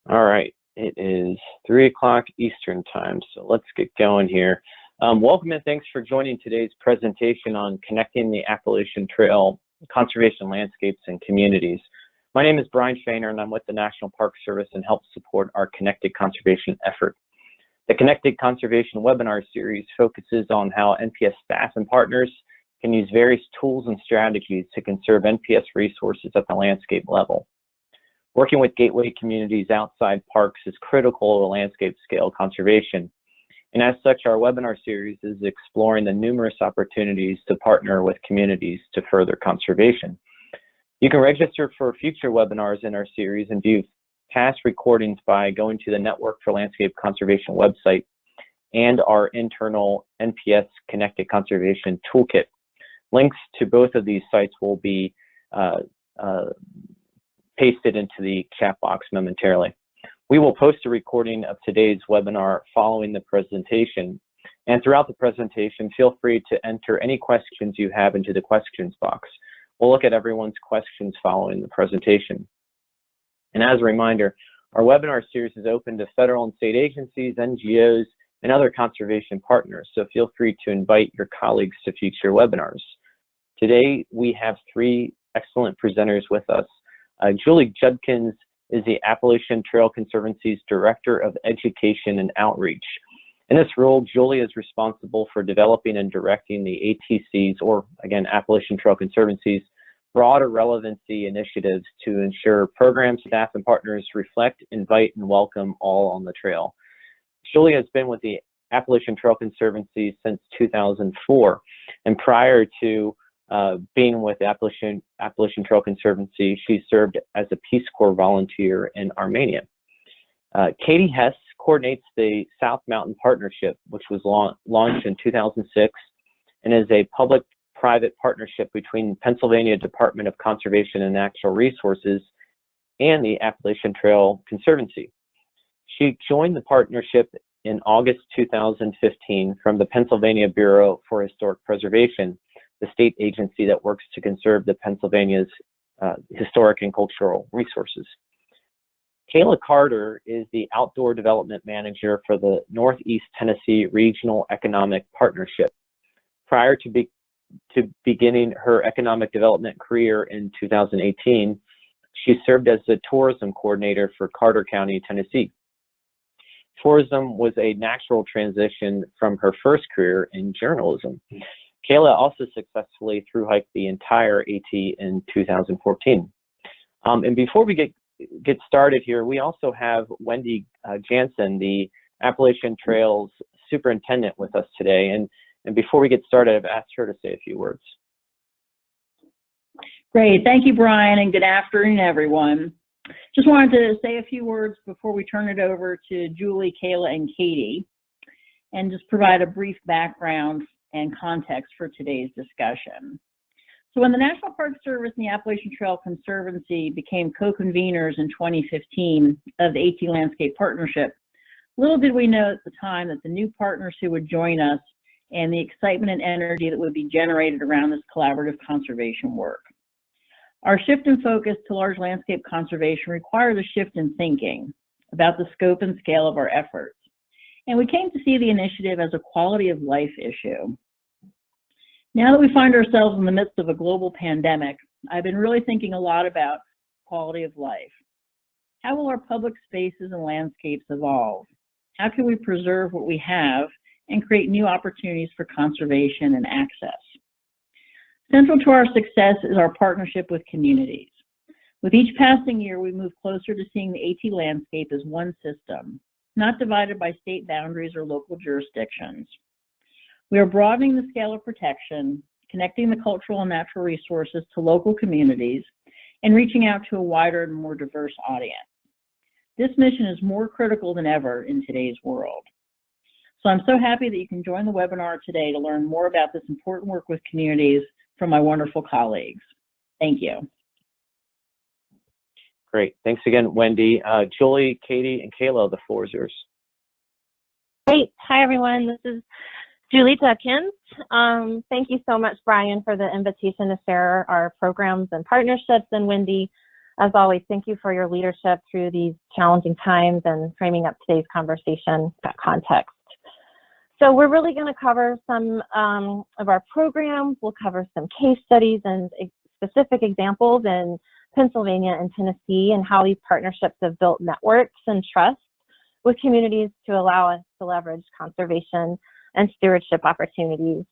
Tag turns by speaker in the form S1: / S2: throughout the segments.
S1: All right, it is 3 o'clock Eastern time, so let's get going here. Welcome and thanks for joining today's presentation on connecting the Appalachian Trail, conservation landscapes, and communities. My name is Brian Shaner, and I'm with the National Park Service and help support our Connected Conservation effort. The Connected Conservation webinar series focuses on how NPS staff and partners can use various tools and strategies to conserve NPS resources at the landscape level. Working with gateway communities outside parks is critical to landscape scale conservation. And as such, our webinar series is exploring the numerous opportunities to partner with communities to further conservation. You can register for future webinars in our series and view past recordings by going to the Network for Landscape Conservation website and our internal NPS Connected Conservation Toolkit. Links to both of these sites will be pasted into the chat box momentarily. We will post a recording of today's webinar following the presentation. And throughout the presentation, feel free to enter any questions you have into the questions box. We'll look at everyone's questions following the presentation. And as a reminder, our webinar series is open to federal and state agencies, NGOs, and other conservation partners, so feel free to invite your colleagues to future webinars. Today, we have three excellent presenters with us. Julie Judkins is the Appalachian Trail Conservancy's Director of Education and Outreach. In this role, Julie is responsible for developing and directing the ATC's, or again, Appalachian Trail Conservancy's, broader relevancy initiatives to ensure program staff and partners reflect, invite, and welcome all on the trail. Julie has been with the Appalachian Trail Conservancy since 2004, and prior to being with the Appalachian Trail Conservancy, she served as a Peace Corps volunteer in Armenia. Katie Hess coordinates the South Mountain Partnership, which was launched in 2006 and is a public-private partnership between Pennsylvania Department of Conservation and Natural Resources and the Appalachian Trail Conservancy. She joined the partnership in August 2015 from the Pennsylvania Bureau for Historic Preservation, the state agency that works to conserve the Pennsylvania's historic and cultural resources. Kayla Carter is the Outdoor Development Manager for the Northeast Tennessee Regional Economic Partnership. Prior to beginning her economic development career in 2018, she served as the tourism coordinator for Carter County, Tennessee. Tourism was a natural transition from her first career in journalism. Kayla also successfully thru-hiked the entire AT in 2014. And before we get started here, we also have Wendy Jansen, the Appalachian Trails Superintendent, with us today. And before we get started, I've asked her to say a few words.
S2: Great, thank you, Brian, and good afternoon, everyone. Just wanted to say a few words before we turn it over to Julie, Kayla, and Katie, and just provide a brief background and context for today's discussion. So when the National Park Service and the Appalachian Trail Conservancy became co-conveners in 2015 of the AT Landscape Partnership, little did we know at the time that the new partners who would join us and the excitement and energy that would be generated around this collaborative conservation work. Our shift in focus to large landscape conservation required a shift in thinking about the scope and scale of our efforts. And we came to see the initiative as a quality of life issue. Now that we find ourselves in the midst of a global pandemic, I've been really thinking a lot about quality of life. How will our public spaces and landscapes evolve? How can we preserve what we have and create new opportunities for conservation and access? Central to our success is our partnership with communities. With each passing year, we move closer to seeing the AT landscape as one system, not divided by state boundaries or local jurisdictions. We are broadening the scale of protection, connecting the cultural and natural resources to local communities, and reaching out to a wider and more diverse audience. This mission is more critical than ever in today's world. So I'm so happy that you can join the webinar today to learn more about this important work with communities from my wonderful colleagues. Thank you.
S1: Great, thanks again, Wendy. Julie, Katie, and Kayla, the floor is yours.
S3: Great, hi everyone, this is Julie Judkins. Thank you so much, Brian, for the invitation to share our programs and partnerships, and Wendy As always, thank you for your leadership through these challenging times and framing up today's conversation, that context. So we're really going to cover some of our programs. We'll cover some case studies and specific examples in Pennsylvania and Tennessee, and how these partnerships have built networks and trust with communities to allow us to leverage conservation and stewardship opportunities.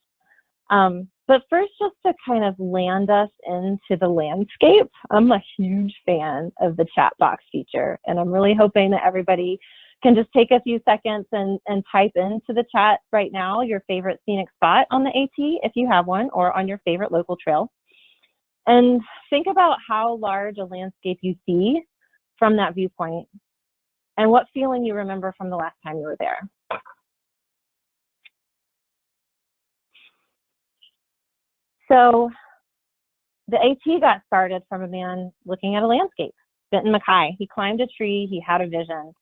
S3: But first, just to kind of land us into the landscape, I'm a huge fan of the chat box feature, and I'm really hoping that everybody can just take a few seconds and type into the chat right now your favorite scenic spot on the AT, if you have one, or on your favorite local trail. And think about how large a landscape you see from that viewpoint and what feeling you remember from the last time you were there. So the AT got started from a man looking at a landscape, Benton Mackay. He climbed a tree, he had a vision.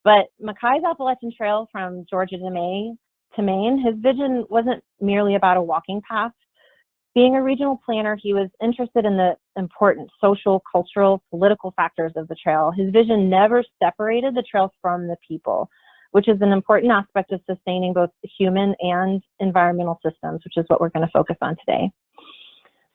S3: But Mackay's Appalachian Trail from Georgia to Maine, his vision wasn't merely about a walking path. Being a regional planner, he was interested in the important social, cultural, political factors of the trail. His vision never separated the trails from the people, which is an important aspect of sustaining both human and environmental systems, which is what we're going to focus on today.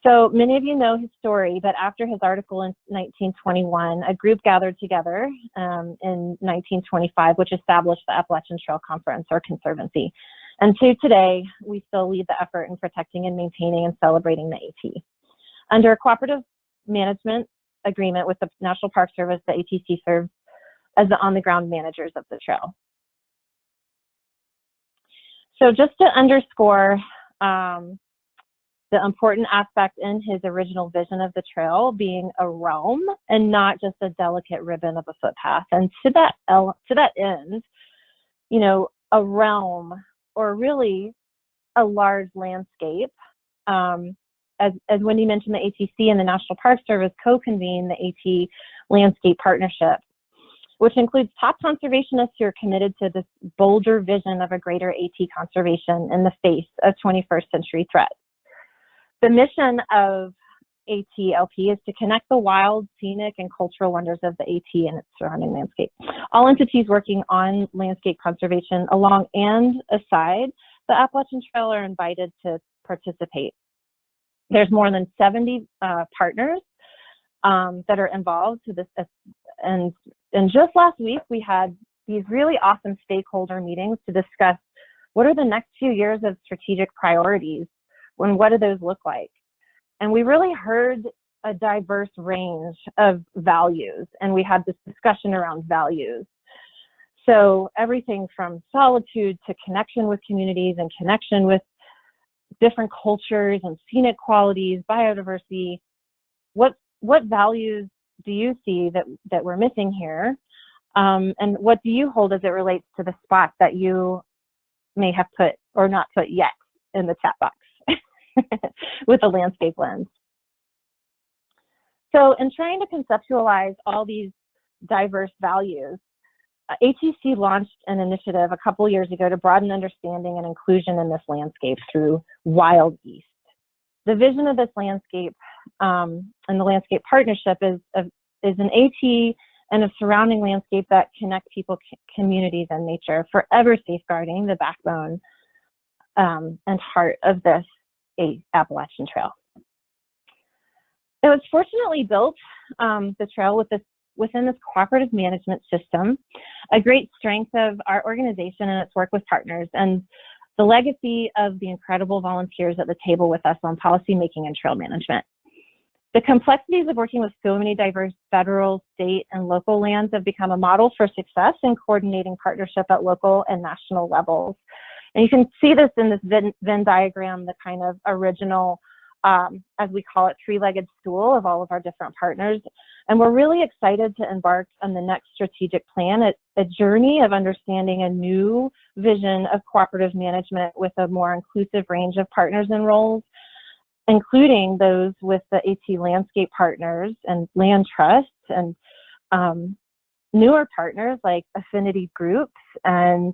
S3: So many of you know his story, but after his article in 1921, a group gathered together in 1925, which established the Appalachian Trail Conference, or Conservancy. And to today, we still lead the effort in protecting and maintaining and celebrating the AT. Under a cooperative management agreement with the National Park Service, the ATC serves as the on-the-ground managers of the trail. So just to underscore the important aspect in his original vision of the trail being a realm and not just a delicate ribbon of a footpath. And to that end, you know, a realm, or really a large landscape, as Wendy mentioned, the ATC and the National Park Service co-convene the AT Landscape Partnership, which includes top conservationists who are committed to this bolder vision of a greater AT conservation in the face of 21st century threats. The mission of ATLP is to connect the wild, scenic, and cultural wonders of the AT and its surrounding landscape. All entities working on landscape conservation along and aside the Appalachian Trail are invited to participate. There's more than 70 partners that are involved to this, and just last week we had these really awesome stakeholder meetings to discuss what are the next few years of strategic priorities, and what do those look like. And we really heard a diverse range of values, and we had this discussion around values. So everything from solitude to connection with communities and connection with different cultures and scenic qualities, biodiversity. What values do you see that we're missing here? And what do you hold as it relates to the spot that you may have put or not put yet in the chat box with a landscape lens? So in trying to conceptualize all these diverse values, ATC launched an initiative a couple years ago to broaden understanding and inclusion in this landscape through Wild East. The vision of this landscape and the landscape partnership is an AT and a surrounding landscape that connect people, communities, and nature, forever safeguarding the backbone and heart of this Appalachian Trail. It was fortunately built, the trail, within this cooperative management system, a great strength of our organization and its work with partners, and the legacy of the incredible volunteers at the table with us on policymaking and trail management. The complexities of working with so many diverse federal, state, and local lands have become a model for success in coordinating partnership at local and national levels. And you can see this in this Venn diagram, the kind of original, as we call it, three-legged stool of all of our different partners. And we're really excited to embark on the next strategic plan, a journey of understanding a new vision of cooperative management with a more inclusive range of partners and roles, including those with the AT landscape partners and land trusts, and newer partners like affinity groups, and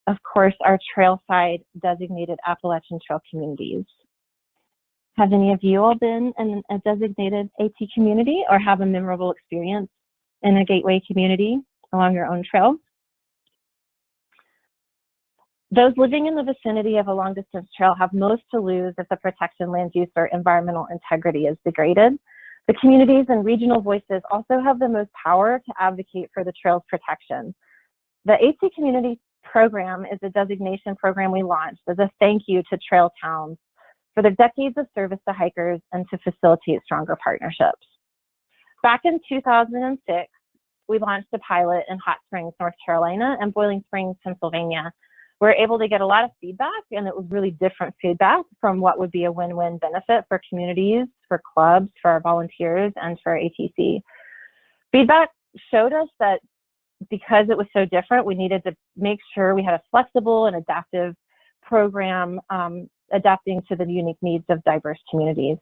S3: of course our trailside designated Appalachian Trail communities. Have any of you all been in a designated AT community or have a memorable experience in a gateway community along your own trail? Those living in the vicinity of a long-distance trail have most to lose if the protection, land use, or environmental integrity is degraded. The communities and regional voices also have the most power to advocate for the trail's protection. The AT Community Program is a designation program we launched as a thank you to trail towns for their decades of service to hikers and to facilitate stronger partnerships. Back in 2006, we launched a pilot in Hot Springs, North Carolina, and Boiling Springs, Pennsylvania. We were able to get a lot of feedback, and it was really different feedback from what would be a win-win benefit for communities, for clubs, for our volunteers, and for ATC. Feedback showed us that because it was so different, we needed to make sure we had a flexible and adaptive program adapting to the unique needs of diverse communities.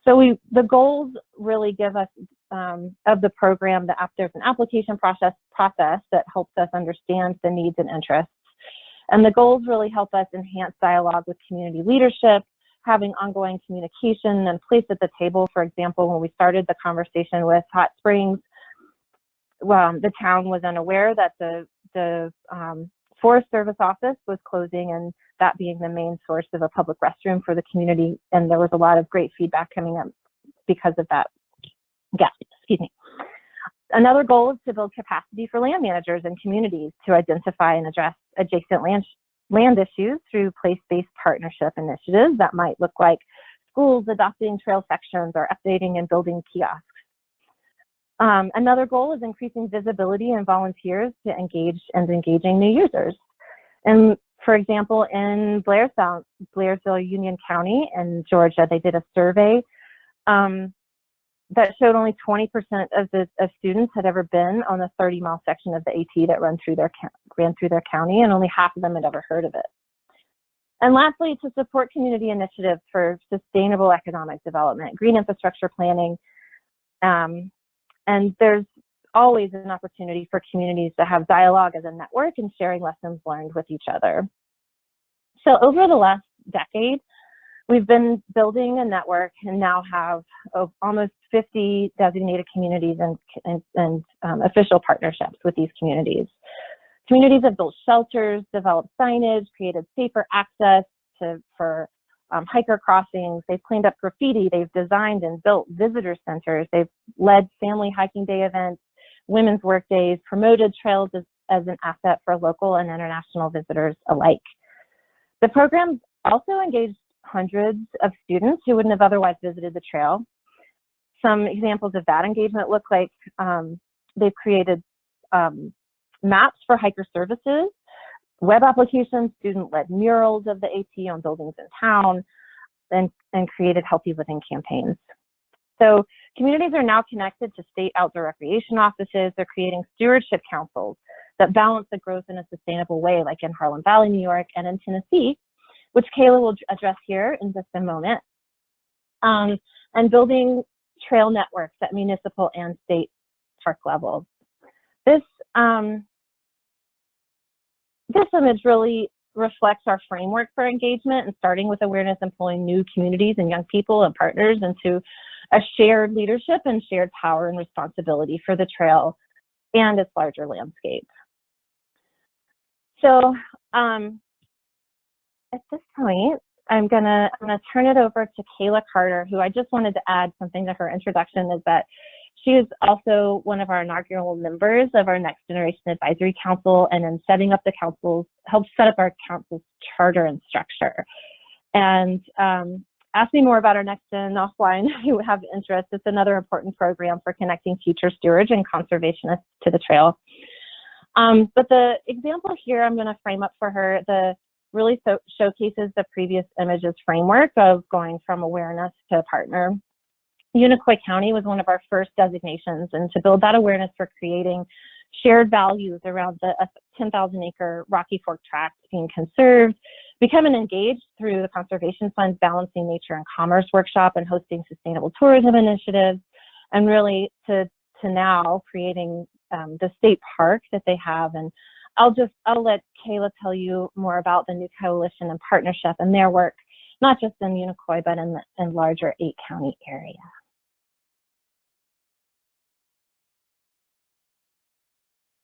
S3: So the goals really give us of the program, there's an application process that helps us understand the needs and interests. And the goals really help us enhance dialogue with community leadership, having ongoing communication and place at the table. For example, when we started the conversation with Hot Springs, the town was unaware that the Forest Service office was closing, and that being the main source of a public restroom for the community. And there was a lot of great feedback coming up because of that gap. Excuse me. Another goal is to build capacity for land managers and communities to identify and address adjacent land issues through place-based partnership initiatives that might look like schools adopting trail sections or updating and building kiosks. Another goal is increasing visibility and volunteers to engaging new users. And for example, in Blairsville, Union County in Georgia, they did a survey that showed only 20% of students had ever been on the 30-mile section of the AT that ran through their county, and only half of them had ever heard of it. And lastly, to support community initiatives for sustainable economic development, green infrastructure planning, and there's always an opportunity for communities to have dialogue as a network and sharing lessons learned with each other. So over the last decade, we've been building a network and now have almost 50 designated communities and official partnerships with these communities. Communities have built shelters, developed signage, created safer access for hiker crossings. They've cleaned up graffiti. They've designed and built visitor centers. They've led family hiking day events, women's work days, promoted trails as an asset for local and international visitors alike. The program also engaged hundreds of students who wouldn't have otherwise visited the trail. Some examples of that engagement look like they've created maps for hiker services, web applications, student-led murals of the AT on buildings in town, and created healthy living campaigns. So communities are now connected to state outdoor recreation offices. They're creating stewardship councils that balance the growth in a sustainable way, like in Harlem Valley, New York, and in Tennessee, which Kayla will address here in just a moment, and building trail networks at municipal and state park levels. This image really reflects our framework for engagement, and starting with awareness and pulling new communities and young people and partners into a shared leadership and shared power and responsibility for the trail and its larger landscape. So at this point, I'm gonna turn it over to Kayla Carter, who I just wanted to add something to her introduction, is that she is also one of our inaugural members of our Next Generation Advisory Council, and in setting up the councils, helped set up our council's charter and structure. And ask me more about our Next Gen offline if you have interest. It's another important program for connecting future stewards and conservationists to the trail. But the example here I'm gonna frame up for her, really showcases the previous images framework of going from awareness to partner. Unicoi County was one of our first designations, and to build that awareness for creating shared values around the 10,000-acre Rocky Fork Tract being conserved, becoming engaged through the Conservation Fund's Balancing Nature and Commerce workshop and hosting sustainable tourism initiatives, and really to now creating the state park that they have. And I'll let Kayla tell you more about the new coalition and partnership and their work not just in Unicoi, but in the larger 8-county area.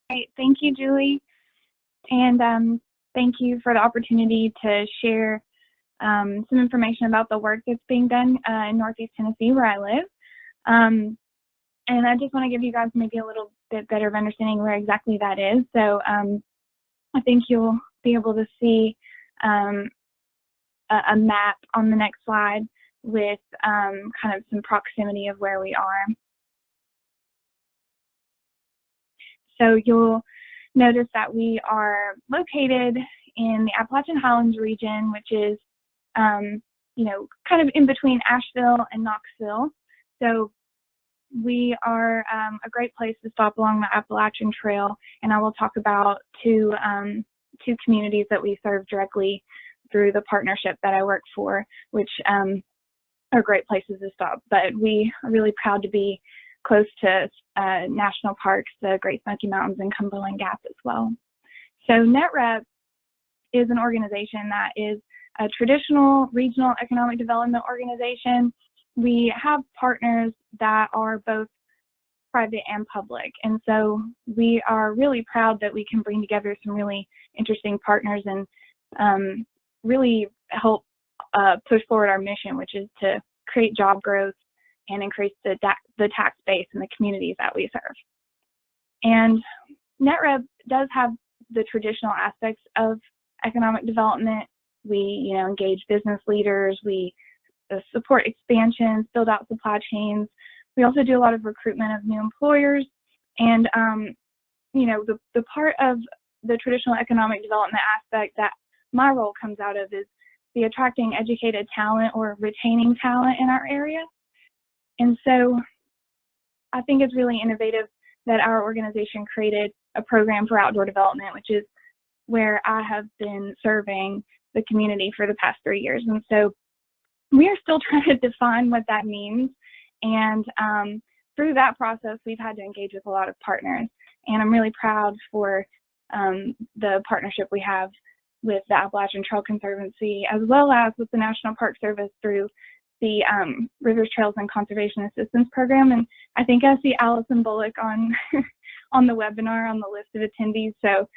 S4: Great, thank you, Julie, and thank you for the opportunity to share some information about the work that's being done in Northeast Tennessee, where I live. And I just want to give you guys maybe a little bit better of understanding where exactly that is. So I think you'll be able to see a map on the next slide with kind of some proximity of where we are. So you'll notice that we are located in the Appalachian Highlands region, which is, you know, kind of in between Asheville and Knoxville. So we are a great place to stop along the Appalachian Trail, and I will talk about two communities that we serve directly through the partnership that I work for, which are great places to stop. But we are really proud to be close to national parks, the Great Smoky Mountains and Cumberland Gap as well. So NetRep is an organization that is a traditional regional economic development organization. We have partners that are both private and public, and so we are really proud that we can bring together some really interesting partners and really help push forward our mission, which is to create job growth and increase the tax base in the communities that we serve. And NetRep does have the traditional aspects of economic development. We, you know, engage business leaders, we support expansions, build out supply chains. We also do a lot of recruitment of new employers. And, you know, the part of the traditional economic development aspect that my role comes out of is the attracting educated talent or retaining talent in our area. And so I think it's really innovative that our organization created a program for outdoor development, which is where I have been serving the community for the past 3 years. And so we are still trying to define what that means. And through that process, we've had to engage with a lot of partners. And I'm really proud for the partnership we have with the Appalachian Trail Conservancy, as well as with the National Park Service through the Rivers, Trails, and Conservation Assistance Program. And I think I see Allison Bullock on on the webinar on the list of attendees. So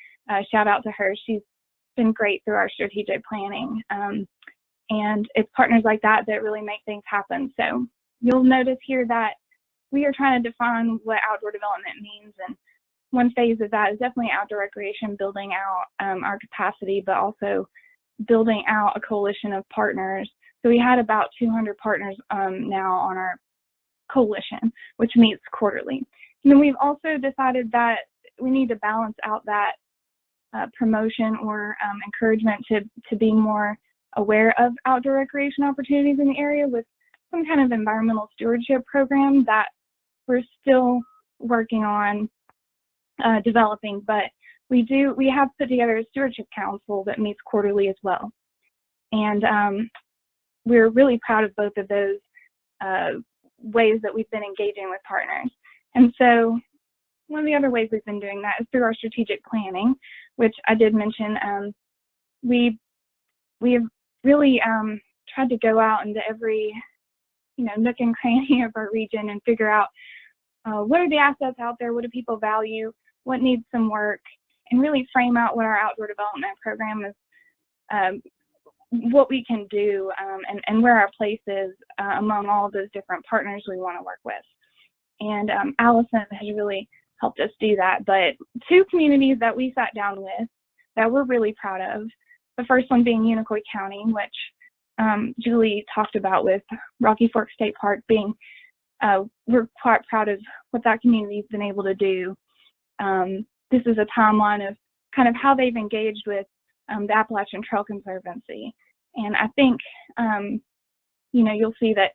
S4: shout out to her. She's been great through our strategic planning. And it's partners like that that really make things happen. So you'll notice here that we are trying to define what outdoor development means. And one phase of that is definitely outdoor recreation, building out our capacity, but also building out a coalition of partners. So we had about 200 partners now on our coalition, which meets quarterly. And then we've also decided that we need to balance out that promotion or encouragement to be more aware of outdoor recreation opportunities in the area with some kind of environmental stewardship program that we're still working on developing, but we have put together a stewardship council that meets quarterly as well. And we're really proud of both of those ways that we've been engaging with partners. And so one of the other ways we've been doing that is through our strategic planning, which I did mention. We have really tried to go out into every, you know, nook and cranny of our region and figure out what are the assets out there, what do people value, what needs some work, and really frame out what our outdoor development program is, what we can do, and where our place is among all of those different partners we want to work with. And Allison has really helped us do that. But two communities that we sat down with that we're really proud of, the first one being Unicoi County, which Julie talked about with Rocky Fork State Park being, we're quite proud of what that community's been able to do. This is a timeline of kind of how they've engaged with the Appalachian Trail Conservancy. And I think, you know, you'll see that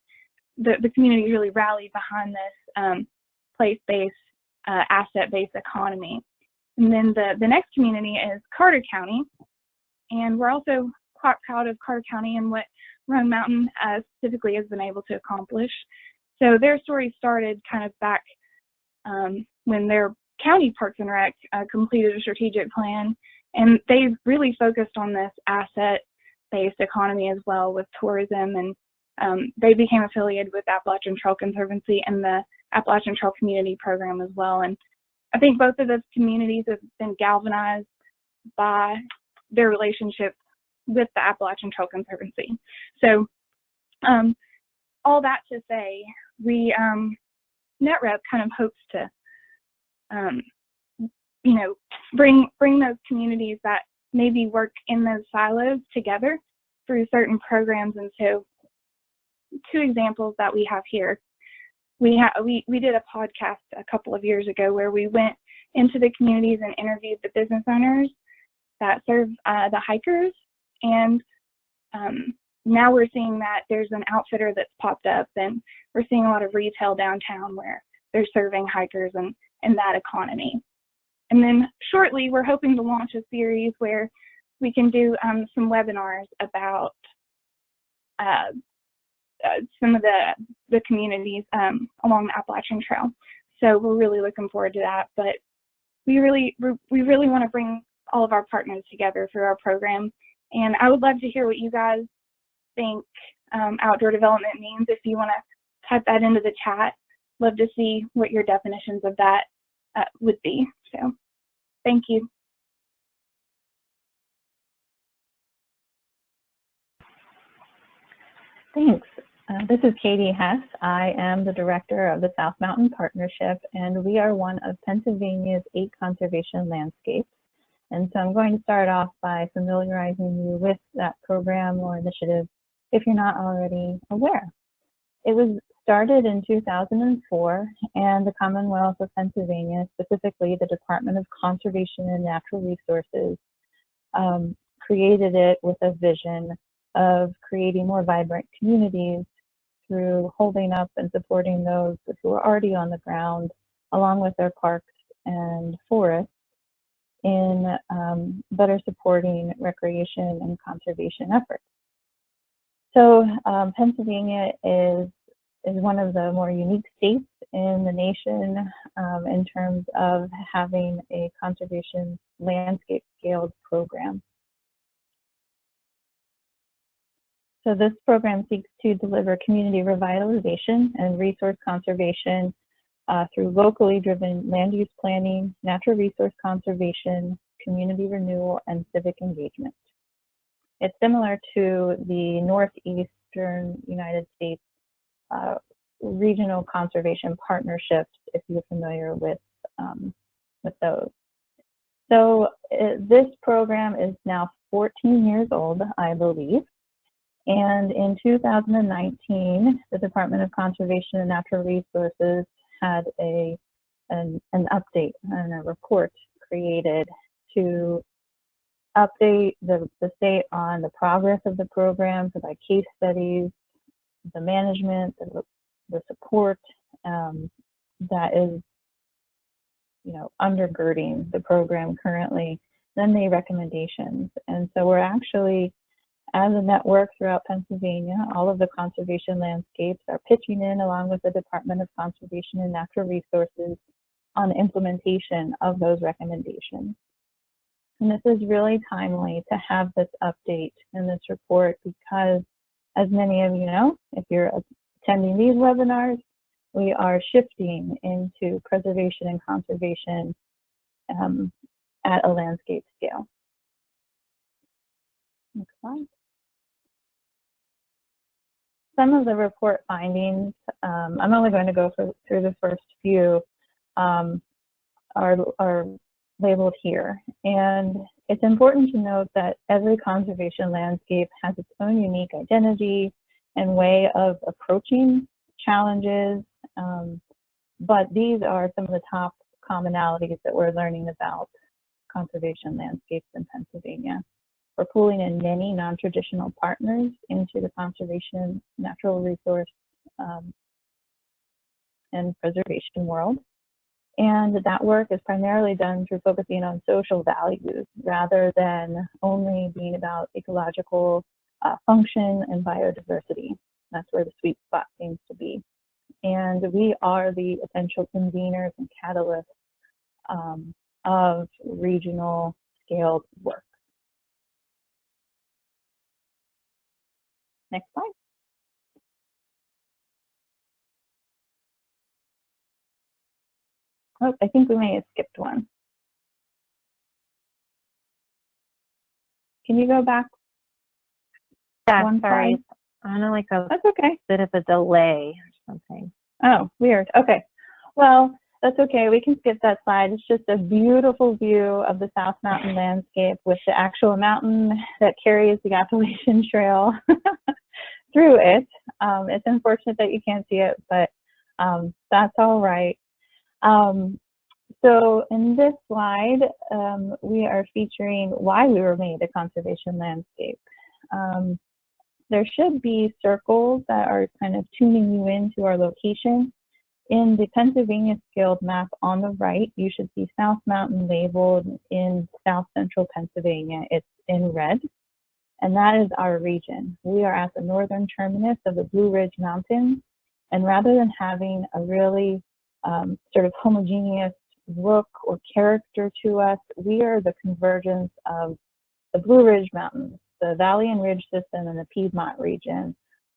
S4: the community really rallied behind this place-based, asset-based economy. And then the next community is Carter County. And we're also quite proud of Carter County and what Roan Mountain specifically has been able to accomplish. So their story started kind of back when their county Parks and Rec completed a strategic plan, and they've really focused on this asset economy as well with tourism, and they became affiliated with Appalachian Trail Conservancy and the Appalachian Trail Community Program as well. And I think both of those communities have been galvanized by their relationship with the Appalachian Trail Conservancy. So all that to say, we NetRep kind of hopes to you know, bring those communities that maybe work in those silos together through certain programs. And so 2 examples that we have here. We did a podcast a couple of years ago where we went into the communities and interviewed the business owners that serve the hikers, and now we're seeing that there's an outfitter that's popped up, and we're seeing a lot of retail downtown where they're serving hikers and that economy. And then shortly, we're hoping to launch a series where we can do some webinars about some of the communities along the Appalachian Trail. So we're really looking forward to that. But we really want to bring all of our partners together through our program. And I would love to hear what you guys think outdoor development means. If you want to type that into the chat, love to see what your definitions of that would be. So thank you.
S5: Thanks. This is Katie Hess. I am the director of the South Mountain Partnership, and we are one of Pennsylvania's 8 conservation landscapes. And so I'm going to start off by familiarizing you with that program or initiative if you're not already aware. It was started in 2004, and the Commonwealth of Pennsylvania, specifically the Department of Conservation and Natural Resources, created it with a vision of creating more vibrant communities through holding up and supporting those who are already on the ground, along with their parks and forests, in better supporting recreation and conservation efforts. So Pennsylvania is one of the more unique states in the nation in terms of having a conservation landscape scaled program. So this program seeks to deliver community revitalization and resource conservation through locally driven land use planning, natural resource conservation, community renewal, and civic engagement. It's similar to the Northeastern United States regional conservation partnerships, if you're familiar with those. So this program is now 14 years old, I believe. And in 2019, the Department of Conservation and Natural Resources had an update and a report created to update the state on the progress of the program, provide case studies, the management, the support that is, undergirding the program currently, then the recommendations. And so we're actually, as a network throughout Pennsylvania, all of the conservation landscapes are pitching in along with the Department of Conservation and Natural Resources on implementation of those recommendations. And this is really timely to have this update in this report because, as many of you know, if you're attending these webinars, we are shifting into preservation and conservation at a landscape scale. Next slide. Some of the report findings, I'm only going to go through the first few, are labeled here. And it's important to note that every conservation landscape has its own unique identity and way of approaching challenges, but these are some of the top commonalities that we're learning about conservation landscapes in Pennsylvania. We're pulling in many non-traditional partners into the conservation, natural resource, and preservation world. And that work is primarily done through focusing on social values rather than only being about ecological function and biodiversity. That's where the sweet spot seems to be. And we are the essential conveners and catalysts of regional scaled work. Next slide. Oh, I think we may have skipped one. Can you go back?
S3: Yeah,
S5: one
S3: sorry.
S5: slide?
S3: I know, like a
S5: That's okay.
S3: bit of a delay or something.
S5: Oh, weird. Okay. Well, that's okay. We can skip that slide. It's just a beautiful view of the South Mountain landscape with the actual mountain that carries the Appalachian Trail through it. It's unfortunate that you can't see it, but that's all right. So in this slide, we are featuring why we were made a conservation landscape. There should be circles that are kind of tuning you into our location. In the Pennsylvania scaled map on the right, you should see South Mountain labeled in south central Pennsylvania. It's in red, and that is our region. We are at the northern terminus of the Blue Ridge Mountains, and rather than having a really sort of homogeneous look or character to us, we are the convergence of the Blue Ridge Mountains, the Valley and Ridge System, and the Piedmont region,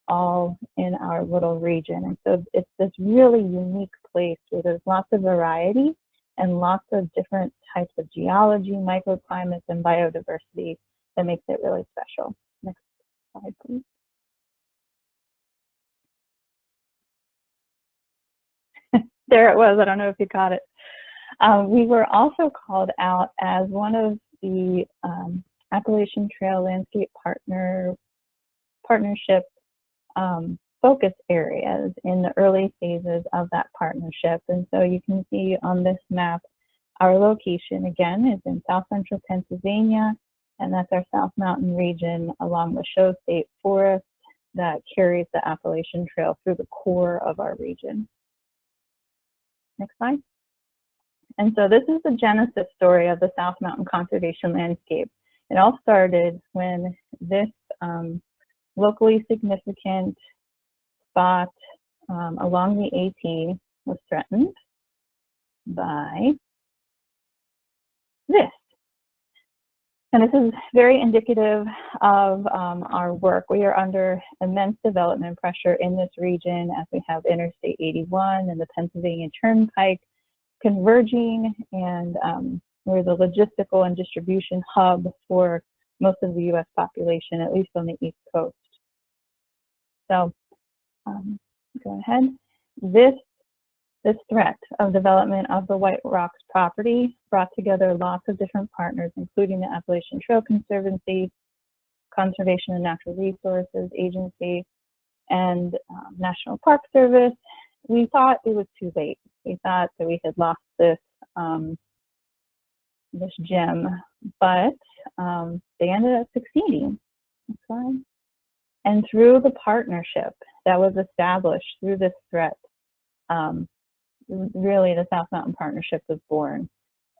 S5: all in our little region. And so it's this really unique place where there's lots of variety and lots of different types of geology, microclimates, and biodiversity that makes it really special. Next slide, please. There it was. I don't know if you caught it. We were also called out as one of the Appalachian Trail Landscape Partnership focus areas in the early phases of that partnership. And so you can see on this map, our location again is in south central Pennsylvania, and that's our South Mountain region along the Show State Forest that carries the Appalachian Trail through the core of our region. Next slide. And so this is the genesis story of the South Mountain Conservation Landscape. It all started when this locally significant spot along the AT was threatened by this. And this is very indicative of our work. We are under immense development pressure in this region as we have Interstate 81 and the Pennsylvania Turnpike converging, and we're the logistical and distribution hub for most of the U.S. population, at least on the East Coast. So go ahead. This threat of development of the White Rocks property brought together lots of different partners, including the Appalachian Trail Conservancy, Conservation and Natural Resources Agency, and National Park Service. We thought it was too late. We thought that we had lost this this gem, but they ended up succeeding. Next slide. And through the partnership that was established through this threat, really the South Mountain Partnership was born.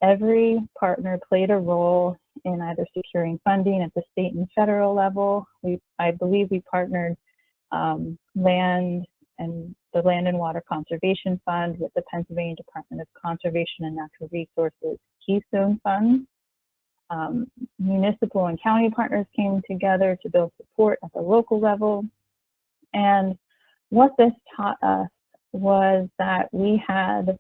S5: Every partner played a role in either securing funding at the state and federal level. I believe we partnered land and the Land and Water Conservation Fund with the Pennsylvania Department of Conservation and Natural Resources Keystone Funds. Municipal and county partners came together to build support at the local level. And what this taught us was that we had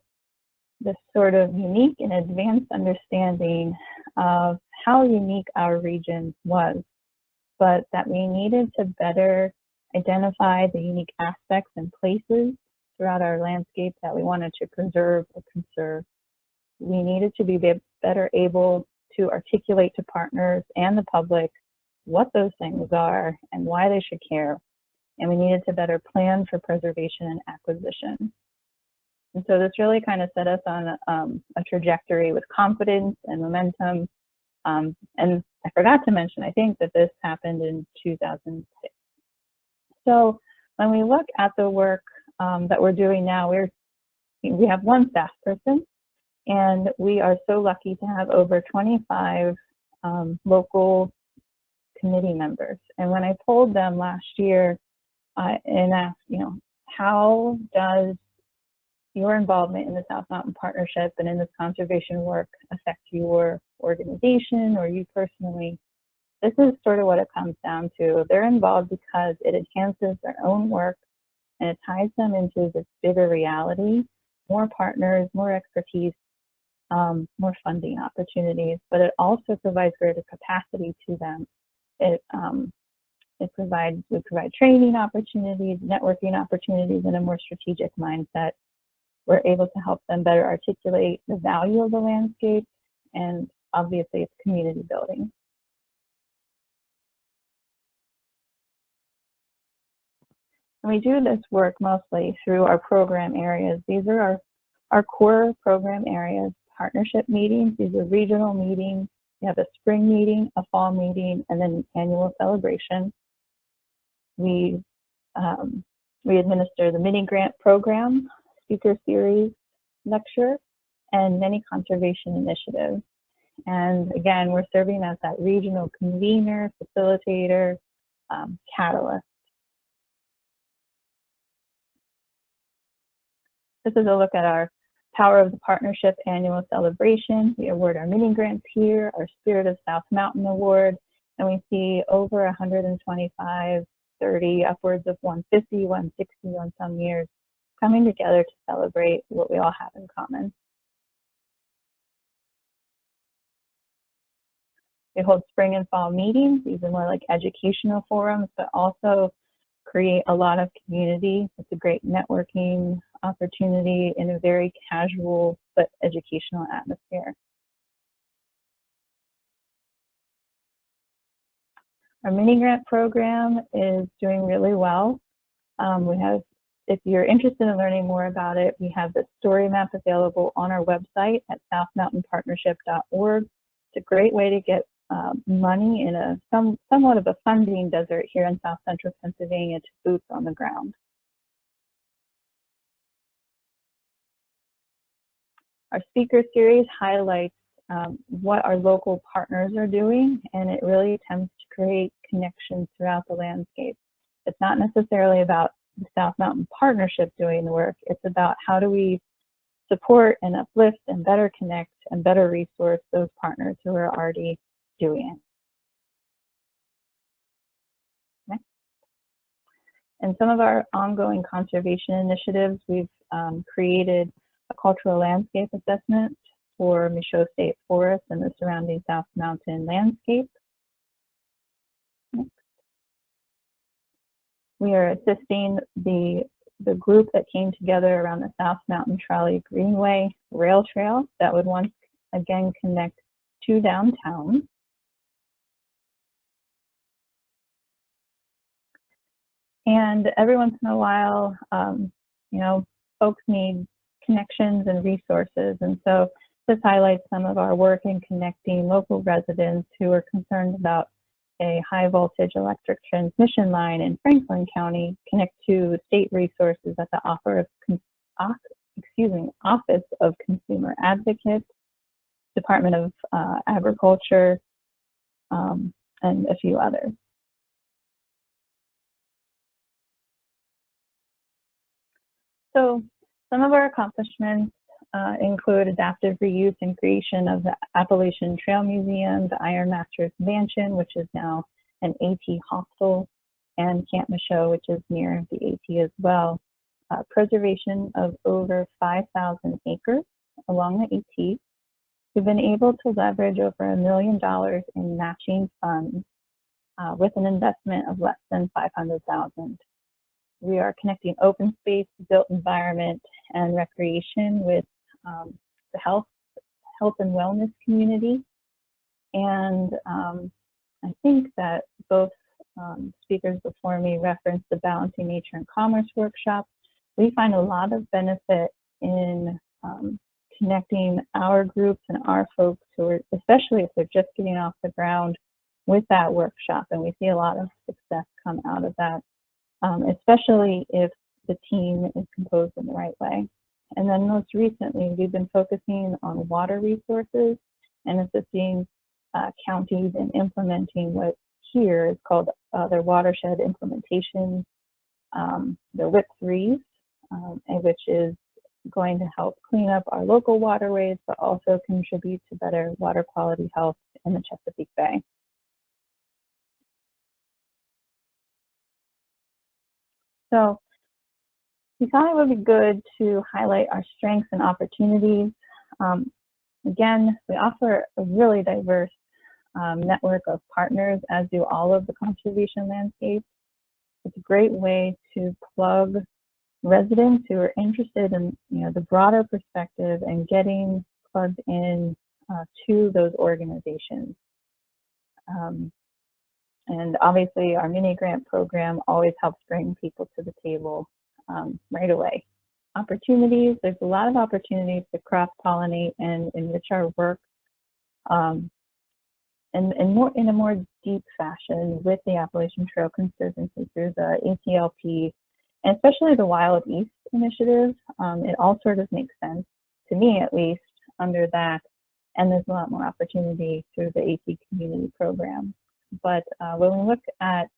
S5: this sort of unique and advanced understanding of how unique our region was, but that we needed to better identify the unique aspects and places throughout our landscape that we wanted to preserve or conserve. We needed to be better able to articulate to partners and the public what those things are and why they should care. And we needed to better plan for preservation and acquisition. And so this really kind of set us on a trajectory with confidence and momentum. And I forgot to mention, I think that this happened in 2006. So when we look at the work that we're doing now, we have one staff person, and we are so lucky to have over 25 local committee members. And when I polled them last year and asked, how does your involvement in the South Mountain Partnership and in this conservation work affect your organization or you personally? this is sort of what it comes down to. They're involved because it enhances their own work and it ties them into this bigger reality, more partners, more expertise, more funding opportunities, but it also provides greater capacity to them. We provide training opportunities, networking opportunities, and a more strategic mindset. We're able to help them better articulate the value of the landscape, and obviously it's community building. And we do this work mostly through our program areas. These are our core program areas: partnership meetings. These are regional meetings. We have a spring meeting, a fall meeting, and then an annual celebration. We administer the mini grant program, speaker series, lecture, and many conservation initiatives. And again, we're serving as that regional convener, facilitator, catalyst. This is a look at our Power of the Partnership annual celebration. We award our mini grants here, our Spirit of South Mountain Award, and we see over 125, 30, upwards of 150, 160 on some years, coming together to celebrate what we all have in common. We hold spring and fall meetings. These are more like educational forums, but also create a lot of community. It's a great networking opportunity in a very casual but educational atmosphere. Our mini grant program is doing really well. If you're interested in learning more about it, we have the story map available on our website at southmountainpartnership.org. It's a great way to get money in a somewhat of a funding desert here in South Central Pennsylvania to boots on the ground. Our speaker series highlights what our local partners are doing, and it really attempts to create connections throughout the landscape. It's not necessarily about the South Mountain Partnership doing the work. It's about how do we support and uplift and better connect and better resource those partners who are already doing it. Okay. And some of our ongoing conservation initiatives, we've created a cultural landscape assessment for Michaud State Forest and the surrounding South Mountain landscape. Next. We are assisting the group that came together around the South Mountain Trolley Greenway rail trail that would once again connect to downtown. And every once in a while, folks need connections and resources. And so this highlights some of our work in connecting local residents who are concerned about a high voltage electric transmission line in Franklin County connect to state resources at the Office of Consumer Advocate, Department of Agriculture, and a few others. So some of our accomplishments include adaptive reuse and creation of the Appalachian Trail Museum, the Iron Masters Mansion, which is now an AT hostel, and Camp Michaud, which is near the AT as well. Preservation of over 5,000 acres along the AT. We've been able to leverage over $1 million in matching funds with an investment of less than $500,000. We are connecting open space, built environment, and recreation with the health and wellness community. And I think that both speakers before me referenced the Balancing Nature and Commerce workshop. We find a lot of benefit in connecting our groups and our folks who are, especially if they're just getting off the ground, with that workshop. And we see a lot of success come out of that, especially if the team is composed in the right way. And then most recently, we've been focusing on water resources and assisting counties in implementing what here is called their watershed implementation, their WIP 3s, which is going to help clean up our local waterways, but also contribute to better water quality health in the Chesapeake Bay. So we thought it would be good to highlight our strengths and opportunities. Again, we offer a really diverse network of partners, as do all of the conservation landscapes. It's a great way to plug residents who are interested in the broader perspective and getting plugged in to those organizations. And obviously our mini grant program always helps bring people to the table right away. Opportunities, there's a lot of opportunities to cross-pollinate and enrich our work and in a more deep fashion with the Appalachian Trail Conservancy through the ATLP, and especially the Wild East initiative. It all sort of makes sense, to me at least, under that, and there's a lot more opportunity through the AT community program. But when we look at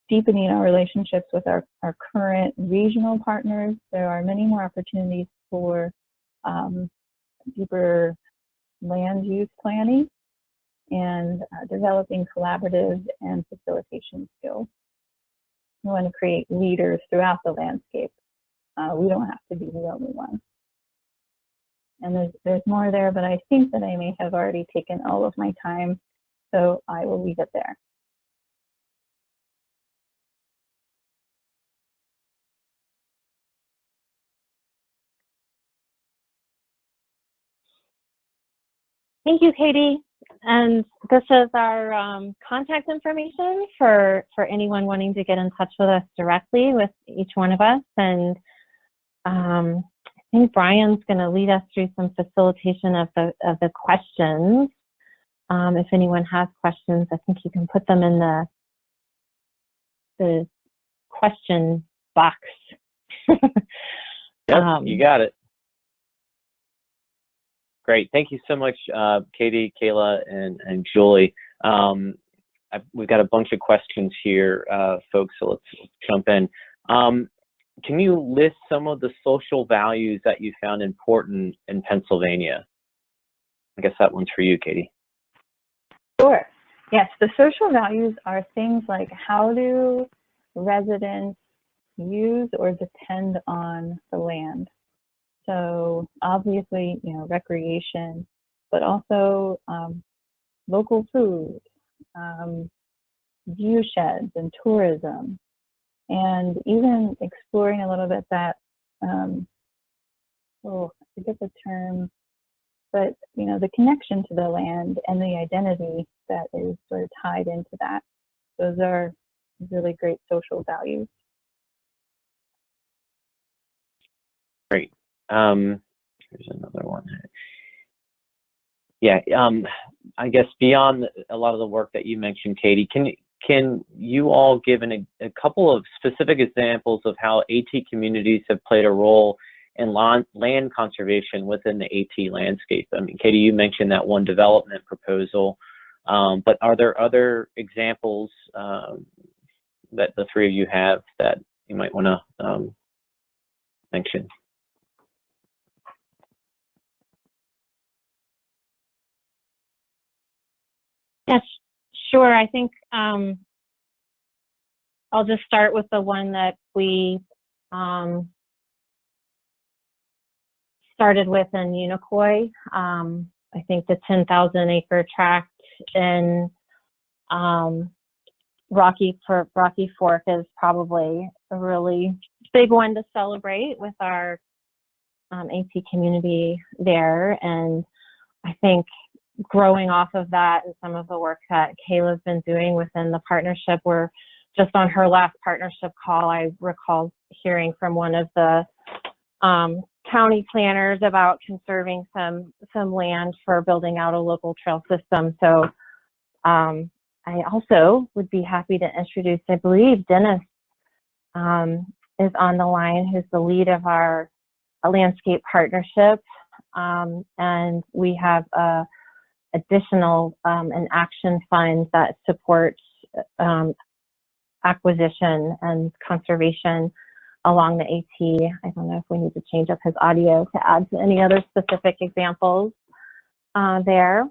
S5: deepening our relationships with our current regional partners, there are many more opportunities for deeper land use planning and developing collaborative and facilitation skills. We want to create leaders throughout the landscape. We don't have to be the only one. And there's more there, but I think that I may have already taken all of my time, so I will leave it there.
S3: Thank you, Katie. And this is our contact information for anyone wanting to get in touch with us directly with each one of us. And I think Brian's going to lead us through some facilitation of the questions. If anyone has questions, I think you can put them in the question box.
S1: Yep, you got it. Great. Thank you so much, Katie, Kayla, and Julie. We've got a bunch of questions here, folks, so let's jump in. Can you list some of the social values that you found important in Pennsylvania? I guess that one's for you, Katie.
S5: Sure. Yes, the social values are things like how do residents use or depend on the land. So obviously, recreation, but also local food, view sheds and tourism, and even exploring a little bit that, I forget the term, but the connection to the land and the identity that is sort of tied into that. Those are really great social values.
S1: Great. Here's another one. Yeah, I guess beyond a lot of the work that you mentioned, Katie, can you all give a couple of specific examples of how AT communities have played a role in land conservation within the AT landscape? I mean, Katie, you mentioned that one development proposal, but are there other examples that the three of you have that you might want to mention?
S3: Yes, sure. I think I'll just start with the one that we started with in Unicoi. I think the 10,000 acre tract in Rocky Fork is probably a really big one to celebrate with our AT community there. And I think growing off of that and some of the work that Kayla's been doing within the partnership, we're just on her last partnership call, I recall hearing from one of the county planners about conserving some land for building out a local trail system. So I also would be happy to introduce, I believe Dennis is on the line, who's the lead of our landscape partnership. And we have additional an action fund that supports acquisition and conservation along the AT. I don't know if we need to change up his audio to add to any other specific examples there.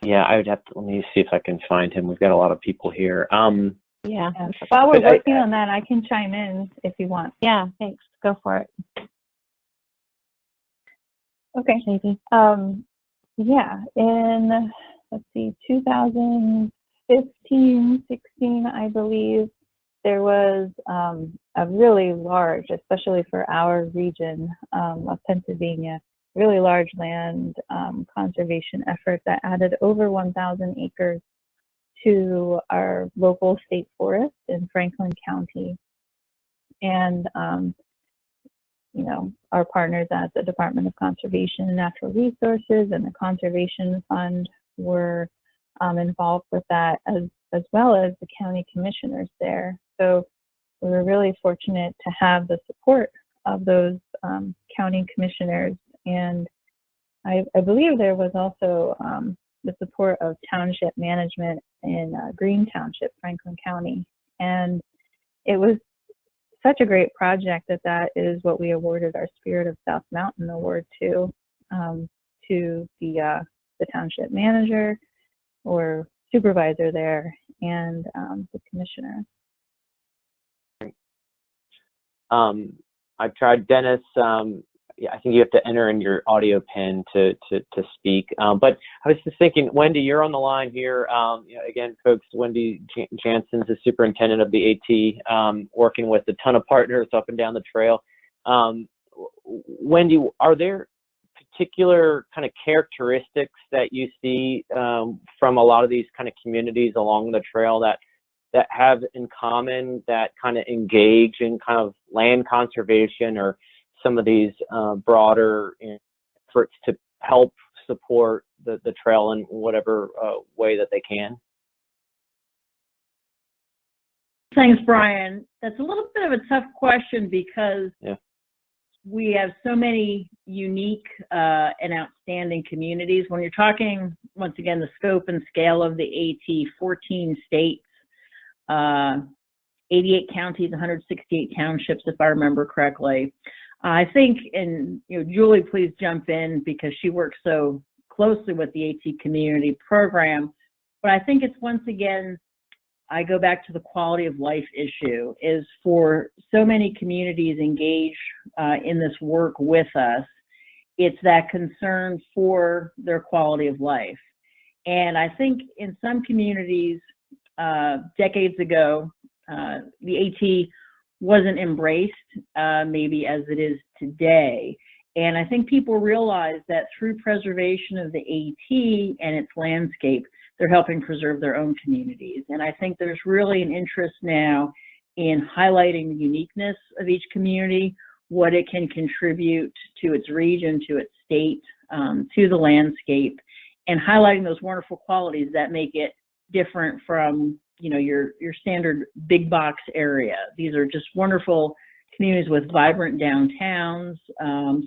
S1: Yeah, I would have to, let me see if I can find him. We've got a lot of people here.
S3: Yeah.
S5: While we're
S1: But
S5: working on that, I can chime in if you want.
S3: Yeah, thanks. Go for it.
S5: Okay.
S3: Katie.
S5: Yeah, in, let's see, 2015, 16, I believe, there was a really large, especially for our region of Pennsylvania, really large land conservation effort that added over 1,000 acres to our local state forest in Franklin County. And, you know, our partners at the Department of Conservation and Natural Resources and the Conservation Fund were involved with that, as well as the county commissioners there. So we were really fortunate to have the support of those county commissioners. And I believe there was also the support of township management in Green Township, Franklin County. And it was such a great project that is what we awarded our Spirit of South Mountain Award to the township manager or supervisor there and the commissioner.
S1: I've tried Dennis. Yeah, I think you have to enter in your audio pin to speak. But I was just thinking, Wendy, you're on the line here. You know, again, folks, Wendy Jansen's the superintendent of the AT, working with a ton of partners up and down the trail. Wendy, are there particular kind of characteristics that you see from a lot of these kind of communities along the trail that have in common, that kind of engage in kind of land conservation or some of these broader efforts to help support the trail in whatever way that they can?
S2: Thanks, Brian. That's a little bit of a tough question because we have so many unique and outstanding communities. When you're talking, once again, the scope and scale of the AT, 14 states, 88 counties, 168 townships, if I remember correctly. I think, and you know, Julie, please jump in because she works so closely with the AT community program. But I think it's, once again, I go back to the quality of life issue, is for so many communities engaged in this work with us, it's that concern for their quality of life. And I think in some communities, decades ago, the AT wasn't embraced maybe as it is today. And I think people realize that through preservation of the AT and its landscape, they're helping preserve their own communities. And I think there's really an interest now in highlighting the uniqueness of each community, what it can contribute to its region, to its state, to the landscape, and highlighting those wonderful qualities that make it different from, you know, your standard big box area. These are just wonderful communities with vibrant downtowns,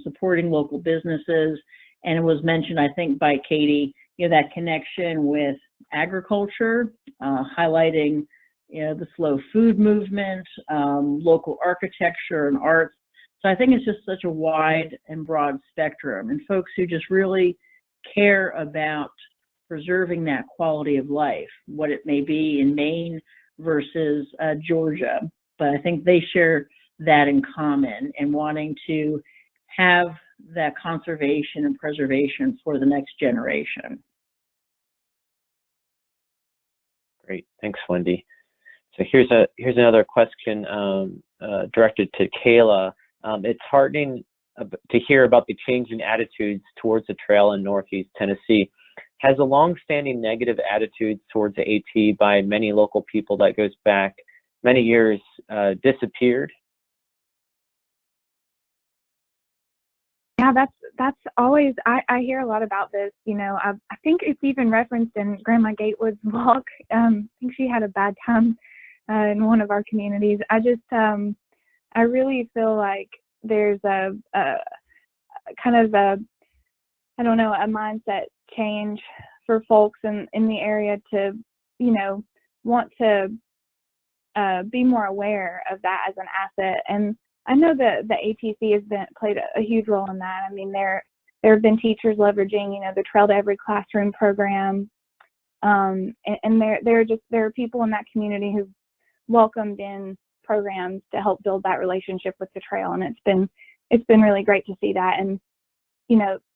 S2: supporting local businesses, and it was mentioned, I think, by Katie, you know, that connection with agriculture, highlighting, you know, the slow food movement, local architecture and arts. So I think it's just such a wide and broad spectrum, and folks who just really care about preserving that quality of life, what it may be in Maine versus Georgia. But I think they share that in common and wanting to have that conservation and preservation for the next generation.
S1: Great, thanks, Wendy. So here's another question directed to Kayla. It's heartening to hear about the changing attitudes towards the trail in Northeast Tennessee. Has a long-standing negative attitude towards the AT by many local people that goes back many years disappeared?
S4: Yeah, that's always, I hear a lot about this. You know, I think it's even referenced in Grandma Gatewood's blog. I think she had a bad time in one of our communities. I really feel like there's a kind of a, I don't know, a mindset change for folks in the area to, you know, want to be more aware of that as an asset. And I know that the ATC has played a huge role in that. I mean, there have been teachers leveraging, you know, the Trail to Every Classroom program And there are people in that community who've welcomed in programs to help build that relationship with the trail, and it's been really great to see that. And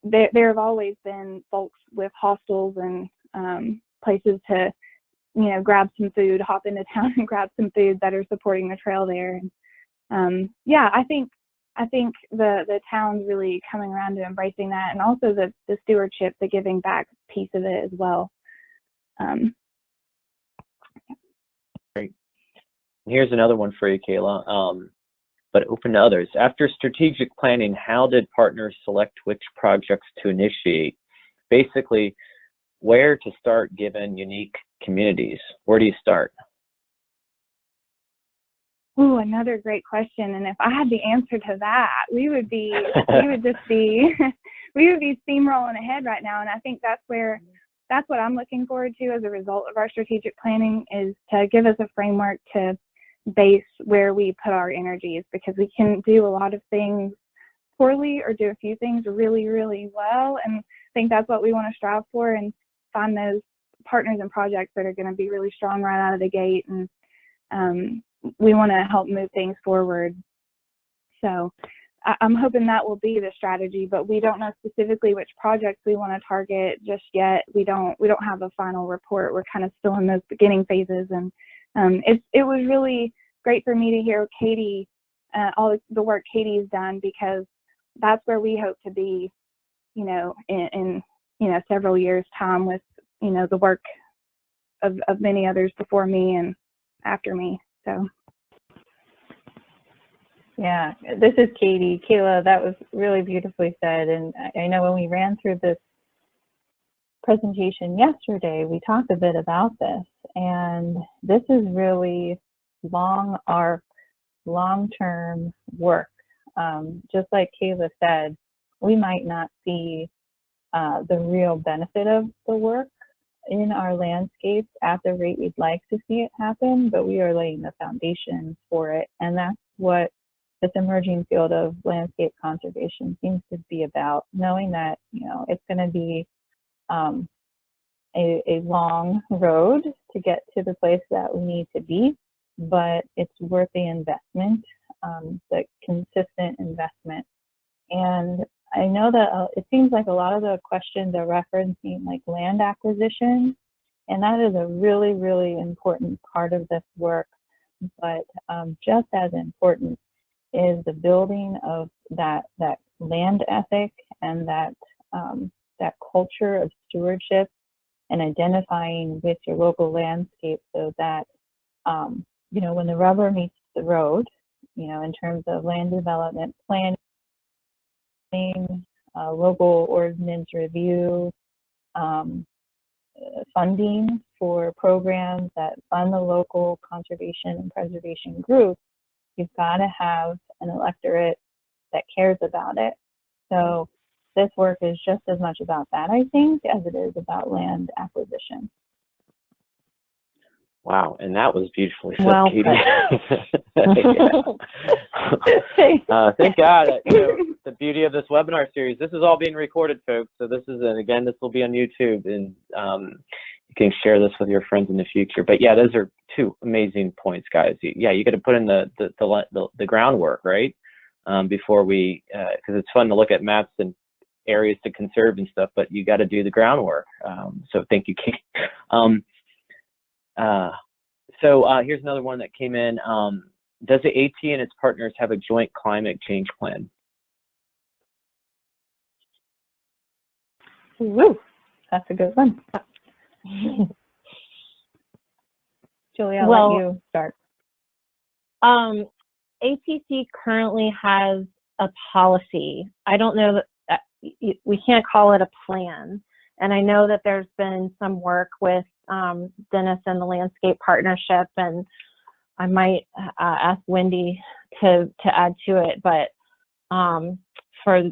S4: there have always been folks with hostels and places to grab some food, hop into town and grab some food that are supporting the trail there. And yeah, I think the town's really coming around to embracing that, and also the stewardship, the giving back piece of it as well.
S1: Great. Here's another one for you, Kayla, but open to others. After strategic planning, how did partners select which projects to initiate? Basically, where to start given unique communities? Where do you start?
S4: Ooh, another great question. And if I had the answer to that, we would be steamrolling ahead right now. And I think that's what I'm looking forward to as a result of our strategic planning, is to give us a framework to base where we put our energies, because we can do a lot of things poorly or do a few things really, really well. And I think that's what we want to strive for, and find those partners and projects that are going to be really strong right out of the gate. And we want to help move things forward. So I'm hoping that will be the strategy, but we don't know specifically which projects we want to target just yet. We don't have a final report. We're kind of still in those beginning phases. And it was really great for me to hear Katie, all the work Katie's done, because that's where we hope to be, in several years' time, with the work of many others before me and after me. So
S5: yeah, this is Katie. Kayla, that was really beautifully said. And I know when we ran through this presentation yesterday, we talked a bit about this, and this is really long-term work. Just like Kayla said, we might not see the real benefit of the work in our landscapes at the rate we'd like to see it happen, but we are laying the foundation for it. And that's what this emerging field of landscape conservation seems to be about, knowing that, it's going to be a long road to get to the place that we need to be, but it's worth the investment, the consistent investment. And I know that it seems like a lot of the questions are referencing like land acquisition, and that is a really, really important part of this work. But just as important is the building of that land ethic and that culture of stewardship, and identifying with your local landscape, so that when the rubber meets the road, in terms of land development planning, local ordinance review, funding for programs that fund the local conservation and preservation groups, you've got to have an electorate that cares about it. So this work is just as much about that, I think, as it is about land acquisition.
S1: Wow, and that was beautifully said,
S3: Well,
S1: Katie. Thank God. The beauty of this webinar series, this is all being recorded, folks. So this is, and again, this will be on YouTube, and you can share this with your friends in the future. But yeah, those are two amazing points, guys. Yeah, you got to put in the groundwork, right? Before we, because it's fun to look at maps and areas to conserve and stuff, but you got to do the groundwork. So thank you, Katie. So here's another one that came in. Does the AT and its partners have a joint climate change plan?
S5: Woo, that's a good one. Julie, I'll let you start.
S3: ATC currently has a policy. I don't know that we can't call it a plan. And I know that there's been some work with Dennis and the Landscape Partnership, and I might ask Wendy to add to it. But for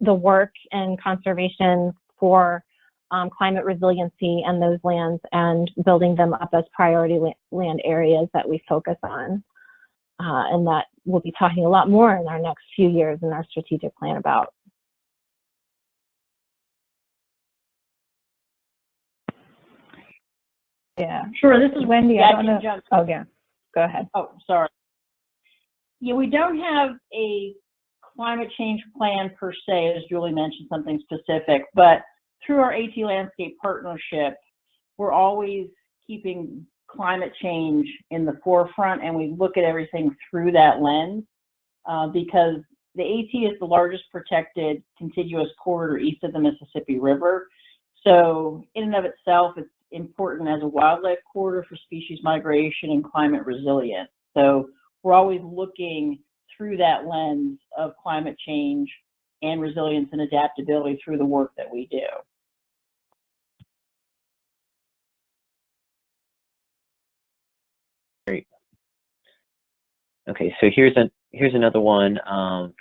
S3: the work and conservation for climate resiliency and those lands, and building them up as priority land areas that we focus on, and that we'll be talking a lot more in our next few years in our strategic plan about.
S5: Yeah.
S2: Sure, this is
S5: Wendy,
S2: yeah,
S5: I don't know.
S2: jump.
S5: Oh, yeah. Go ahead.
S2: Oh, sorry. Yeah, we don't have a climate change plan per se, as Julie mentioned, something specific, but through our AT Landscape Partnership, we're always keeping climate change in the forefront, and we look at everything through that lens because the AT is the largest protected contiguous corridor east of the Mississippi River. So in and of itself, it's important as a wildlife corridor for species migration and climate resilience. So we're always looking through that lens of climate change and resilience and adaptability through the work that we do.
S1: Great. Okay, so here's another one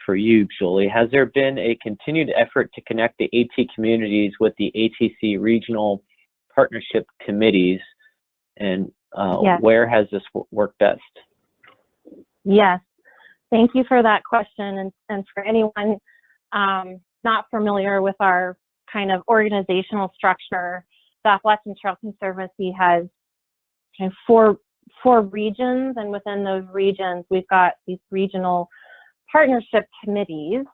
S1: for you, Julie. Has there been a continued effort to connect the AT communities with the ATC regional partnership committees, and
S3: Yes.
S1: where has this worked best?
S3: Yes, thank you for that question. And for anyone not familiar with our kind of organizational structure, the Appalachian Trail Conservancy has kind of four regions, and within those regions, we've got these regional partnership committees,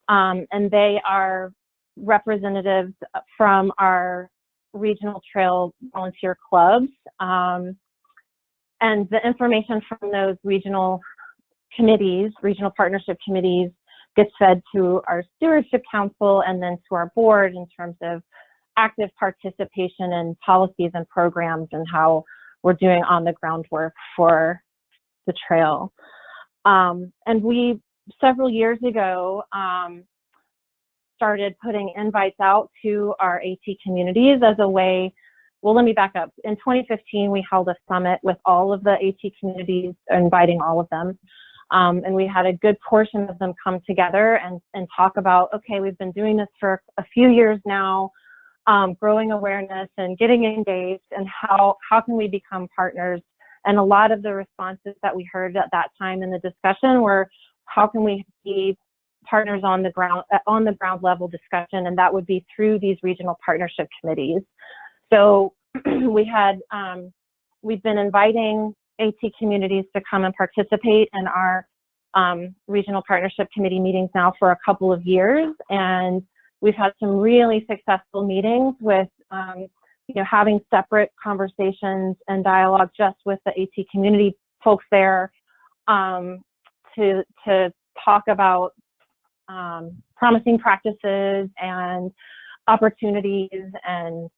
S3: and they are representatives from our regional trail volunteer clubs. And the information from those regional committees, regional partnership committees, gets fed to our stewardship council and then to our board in terms of active participation in policies and programs and how we're doing on the groundwork for the trail. And we, several years ago, started putting invites out to our AT communities as a way. Well, let me back up. In 2015, we held a summit with all of the AT communities, inviting all of them. And we had a good portion of them come together and talk about, okay, we've been doing this for a few years now, growing awareness and getting engaged, and how can we become partners? And a lot of the responses that we heard at that time in the discussion were, how can we be partners on the ground level discussion? And that would be through these regional partnership committees. So we've been inviting AT communities to come and participate in our regional partnership committee meetings now for a couple of years, and we've had some really successful meetings with having separate conversations and dialogue just with the AT community folks there to talk about promising practices and opportunities, and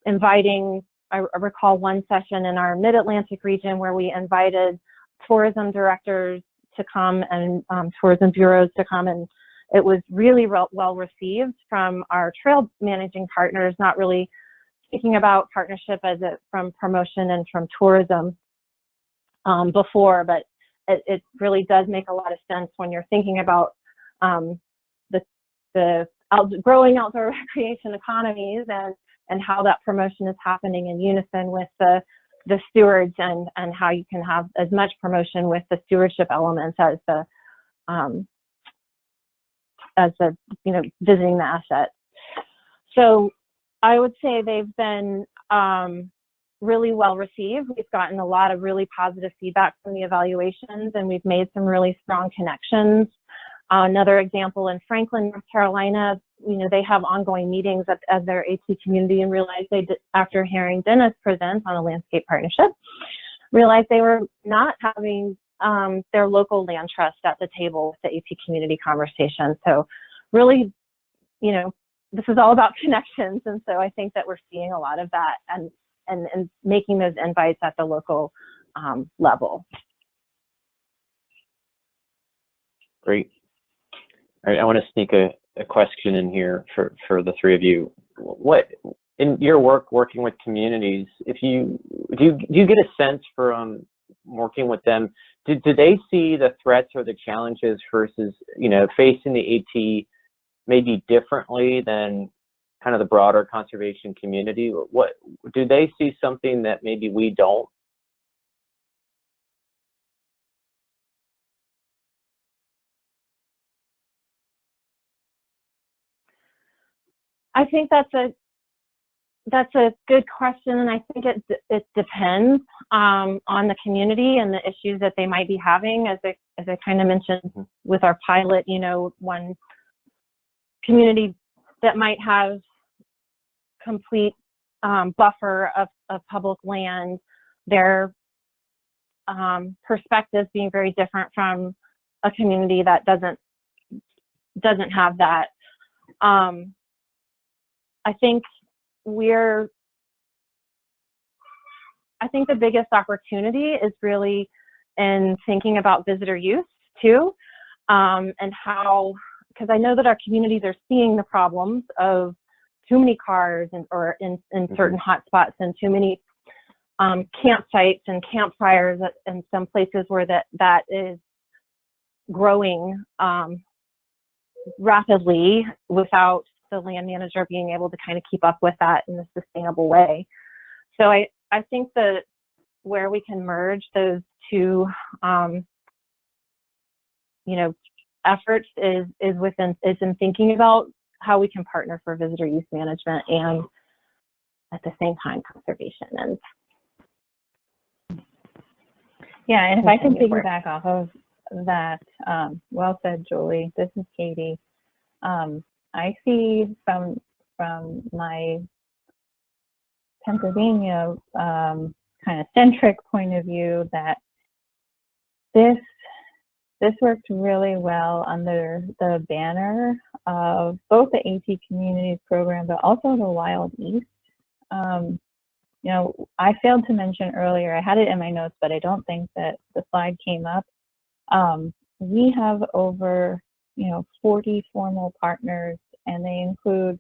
S3: inviting. I recall one session in our Mid-Atlantic region where we invited tourism directors to come and tourism bureaus to come, and it was really well received from our trail managing partners, not really speaking about partnership as from promotion and from tourism before, but it really does make a lot of sense when you're thinking about the growing outdoor recreation economies and how that promotion is happening in unison with the stewards, and how you can have as much promotion with the stewardship elements as the visiting the asset. So I would say they've been really well received. We've gotten a lot of really positive feedback from the evaluations, and we've made some really strong connections. Another example, in Franklin, North Carolina, they have ongoing meetings as their AT community, and realized after hearing Dennis present on a landscape partnership, realized they were not having their local land trust at the table with the AT community conversation. So really, this is all about connections. And so I think that we're seeing a lot of that and making those invites at the local level.
S1: Great. All right, I want to sneak a question in here for the three of you. What, in your working with communities, do you get a sense from working with them, do they see the threats or the challenges versus facing the AT maybe differently than kind of the broader conservation community? What do they see something that maybe we don't?
S3: I think that's That's a good question, and I think it depends on the community and the issues that they might be having. As I kind of mentioned with our pilot, you know, one community that might have complete buffer of public land, their perspectives being very different from a community that doesn't have that. I think the biggest opportunity is really in thinking about visitor use too, and how, because I know that our communities are seeing the problems of too many cars or in certain hotspots, and too many campsites and campfires in some places where that is growing rapidly without the land manager being able to kind of keep up with that in a sustainable way. So I think that where we can merge those two, you know, efforts is in thinking about how we can partner for visitor use management and at the same time conservation. And
S5: yeah, and if I can piggyback off of that, well said, Julie. This is Katie. I see from my Pennsylvania kind of centric point of view that this worked really well under the banner of both the AT Communities program, but also the Wild East. You know, I failed to mention earlier, I had it in my notes, but I don't think that the slide came up. We have over, 40 formal partners, and they include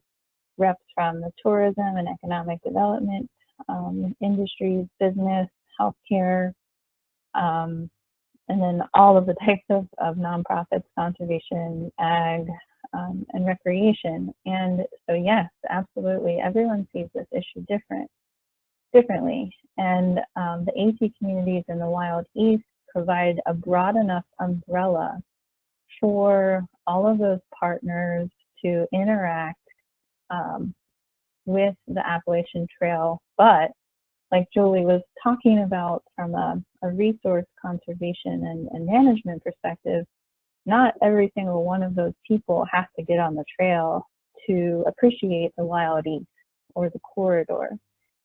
S5: reps from the tourism and economic development industries, business, healthcare, and then all of the types of nonprofits, conservation, ag, and recreation. And so yes, absolutely, everyone sees this issue differently. And the AT Communities in the Wild East provide a broad enough umbrella for all of those partners to interact with the Appalachian Trail. But like Julie was talking about from a resource conservation and management perspective, not every single one of those people has to get on the trail to appreciate the Wild East or the corridor.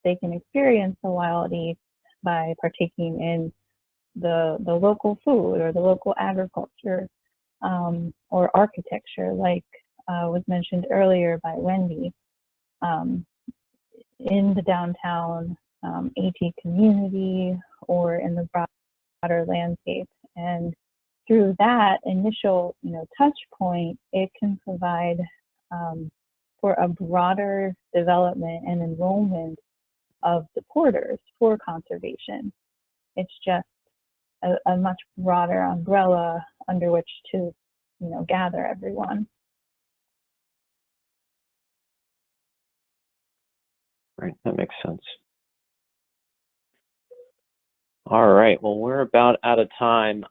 S5: They can experience the Wild East by partaking in the local food or the local agriculture or architecture, like was mentioned earlier by Wendy, in the downtown AT community or in the broader landscape. And through that initial, touch point, it can provide for a broader development and enrollment of supporters for conservation. It's just a much broader umbrella under which to, gather everyone.
S1: Right, that makes sense. All right, well, we're about out of time.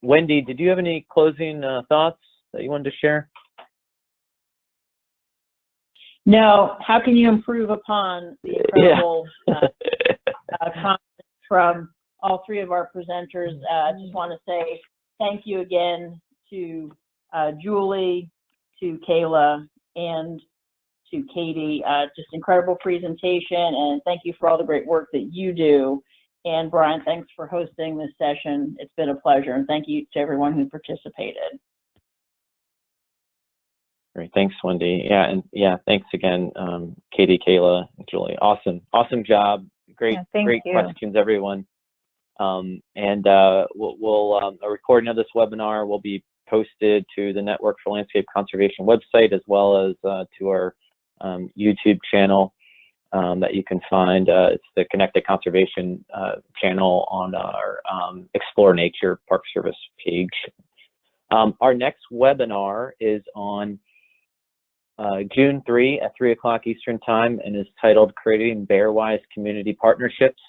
S1: Wendy, did you have any closing thoughts that you wanted to share?
S2: No, how can you improve upon the incredible comments from all three of our presenters? I just want to say thank you again to Julie, to Kayla, and to Katie. Just incredible presentation, and thank you for all the great work that you do. And Brian, thanks for hosting this session. It's been a pleasure, and thank you to everyone who participated.
S1: Great, thanks, Wendy. Yeah, thanks again, Katie, Kayla, and Julie. Awesome job. Great questions, everyone. And a recording of this webinar will be posted to the Network for Landscape Conservation website, as well as to our YouTube channel that you can find. It's the Connected Conservation channel on our Explore Nature Park Service page. Our next webinar is on June 3 at 3 o'clock Eastern Time, and is titled Creating Bear-Wise Community Partnerships.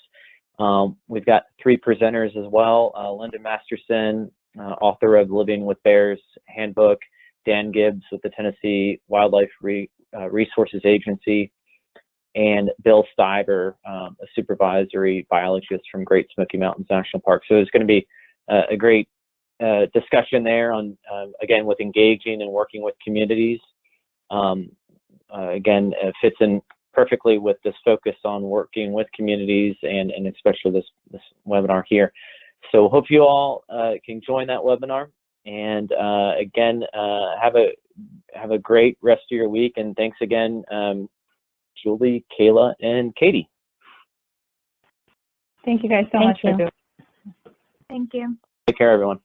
S1: We've got 3 presenters as well: Linda Masterson, author of Living with Bears Handbook; Dan Gibbs with the Tennessee Wildlife Resources Agency; and Bill Stiver, a supervisory biologist from Great Smoky Mountains National Park. So there's going to be a great discussion there on, again, with engaging and working with communities. Again, it fits in perfectly with this focus on working with communities and especially this webinar here. So hope you all can join that webinar. And again, have a great rest of your week. And thanks again, Julie, Kayla, and Katie.
S5: Thank you guys so much for doing it.
S4: Thank you.
S1: Take care, everyone.